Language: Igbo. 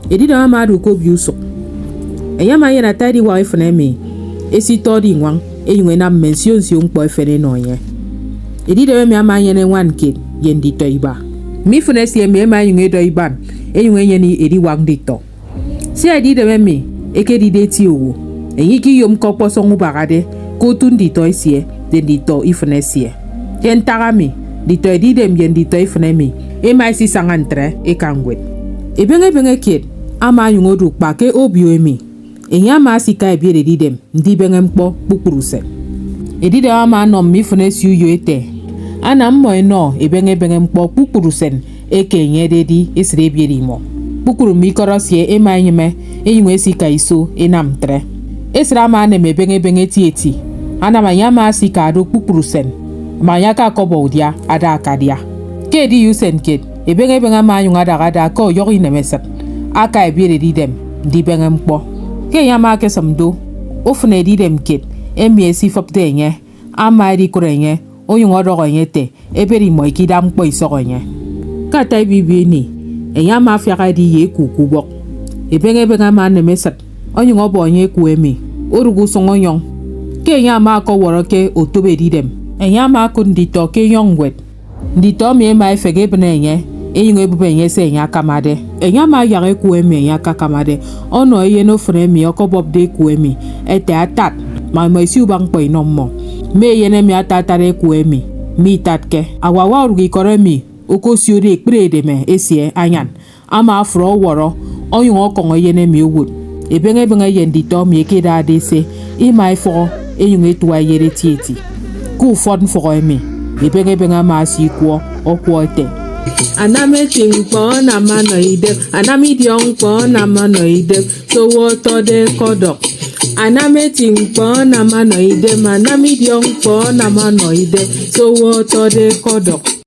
edida ma du ko biuso enyama ye na tadi wa ifne me esi todi nwan enywe na mention si onpo efene no ye edida me ama ye ne wan ke ye ndi to iba mi fune si me ma yunwe do iban enywe ye ni edi wang dito si edida me ekedi de ti owo enyi ki yom ko poso ngubagade ko tun dito isie de dito ifne sie yen tagami dito edida me dito ifne me e mai si sangantre e kangwet ebenge kid ama yungo du pa ke obio emi enya ma sika ebiere didem ndi benge mkpo kpukpuruse edide ama no mi fune si uyo ete ana mmo eno ebenge mkpo kpukpurusen eke nye dedi esire ebiere imo kpukpuru mi korosie ema nyime enywe sika iso enamtre esira ma na mebenge tieti ana ma yama sika ado kpukpurusen ma yaka kobo udia ada akadia kedi yusen kid ebenge ma yunga da ko yogi nemesat aka ebiere didem ndi benge mkpo ke yama ke samdo ofune didem kid emiesi fopte nye ama di kurenye oyungo dogo nyete eberi mo ikida mkpo isogonye kata bibi ni enyama fiaka di ye kukubok ebenge ma nemesat oyungo bonye kuemi orugu songonyon ke yama ko woroke otobe didem enyama kundito ke yongwet ndito mi ma efege benenye enywe bubenye se nya kamade enyama yare kuemi nya kakamade ono ye no fremi okobob de kuemi ete atat ma si ubang po inommo me yene mi atatare kuemi mi tatke awawa rugi koremi okosiore ekprede me esie anyan ama afro woro oyun okongo yene mi owood ebenge yendito mi ekeda dese imai fo enyun etuwa yere tieti ku fodn fo emi ebenge ma si kwo okwote aname tingpo na manoide anami diongpo na manoide so woto de kodok aname tingpo na manoide manami diongpo na manoide so woto de kodok